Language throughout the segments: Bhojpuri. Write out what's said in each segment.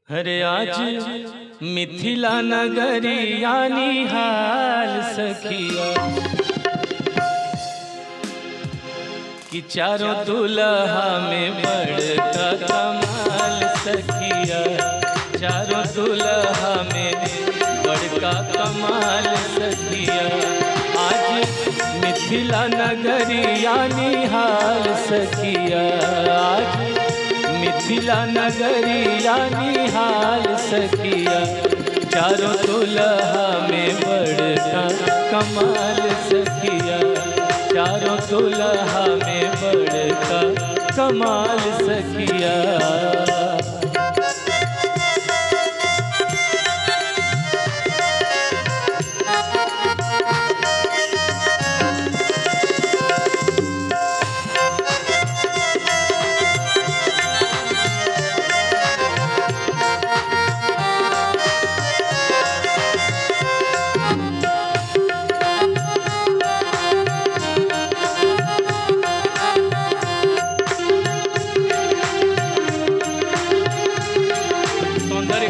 हरे आज मिथिला नगरिया निहाल सखिया कि चारों दुल्हा में बड़का कमाल सखिया। चारों दुल्हा में बड़का कमाल सखिया। आज मिथिला नगरिया निहाल सखिया। आज मिथिला नगरिया निहाल सखिया। चारों दुल्हा में बड़का कमाल सखिया। चारों दुल्हा में बड़का कमाल सखिया।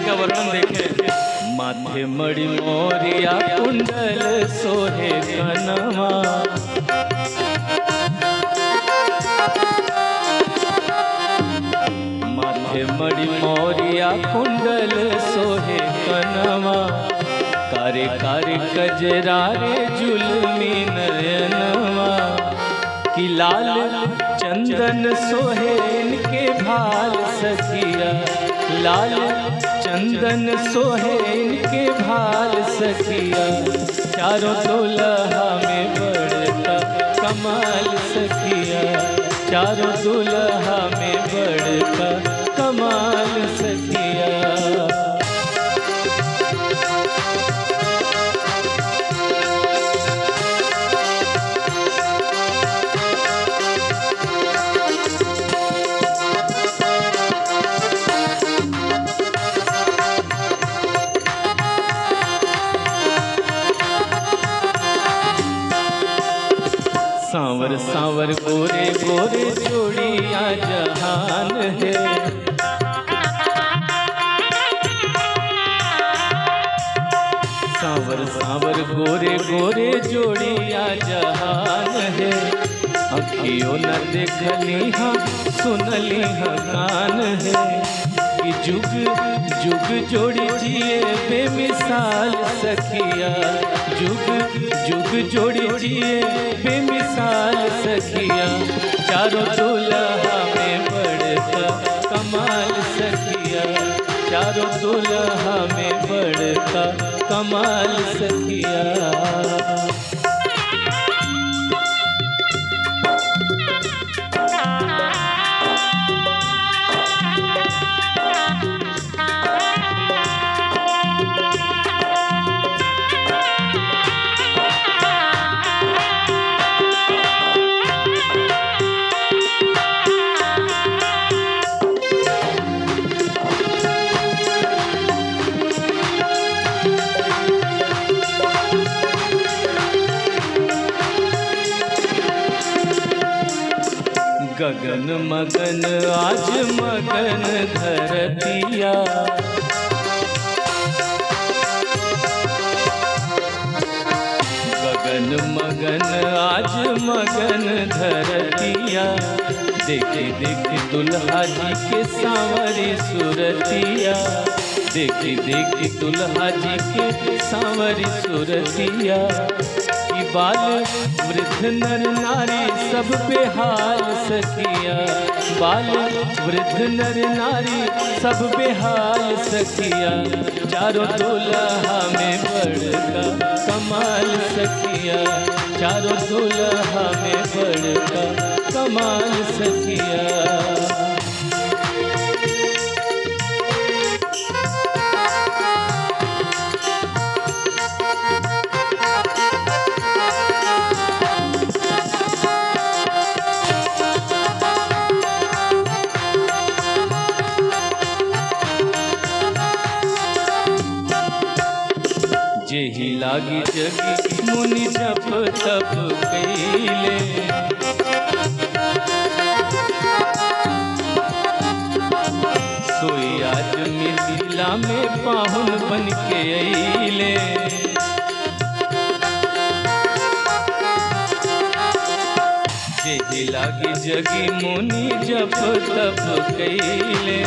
का वर्णन देखे। माथे मणि मोरिया कुंडल सोहे कनवा। माथे मणि मोरिया कुंडल सोहे कनवा। कारे कारे कजरारे जुल्मी नयनवा। कि लाल चंदन सोहे इनके भाल सखिया। लाल चंदन सोहे इनके भाल सखिया। चारों दुल्हा में बड़का कमाल सखिया। चारों दुल्हा में बड़का कमाल सखिया। सांवर सांवर गोरे गोरे जोड़िया जहान है। सांवर सांवर गोरे गोरे जोड़िया जहान है। अखियों न देखली हाँ सुनली हाँ कान है। कि जुग जुग जोड़ी जिए बेमिसाल सखिया। जुग जुग जोड़ी जिए बेमिसाल सखिया। चारों दुल्हा में बड़का कमाल सखिया। चारों दुल्हा में बड़का कमाल सखिया। गगन मगन आज मगन धरतिया। गगन मगन आज मगन धरतिया। देखी देखी दुल्हा जी के सांवरी सुरतिया। देखी देखी दुल्हा जी के सांवरी सुरतिया। बाल वृद्ध नर नारी सब पे हाल सखिया। बाल वृद्ध नर नारी सब पे हाल सखिया। चारों दुल्हा में बड़का कमाल सखिया। चारों दुल्हा में बड़का कमाल सखिया। जेहि लागी जगी मुनि जप तप कैले। सोई आज मिथिला में पाहुन बन के अइले। जे लागी जगी मुनि जप तप कैले,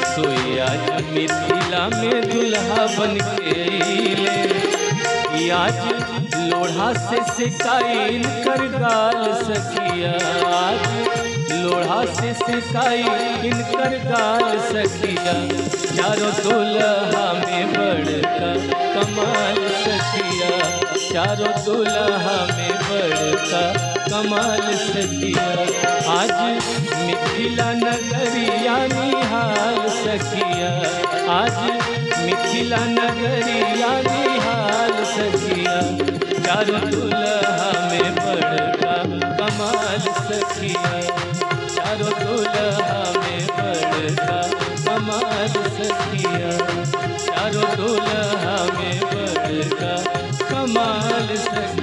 सोई आज मिथिला में दुल्हा बन के अइले। आज लोढ़ा से सिकाई इनकर गाल सखिया, आज लोढ़ा से सिकाई इनकर गाल सखिया। चारों दुल्हा में बड़का कमाल सखिया, चारों दुल्हा में बड़का कमाल सखिया। आज मिथिला नगरिया निहाल सखिया, आज मिथिला नगरिया निहाल सखिया। चारों दुल्हा में बड़का कमाल सखिया, चारों दुल्हा में बड़का कमाल सखिया, चारों दुल्हा में बड़का कमाल सखिया।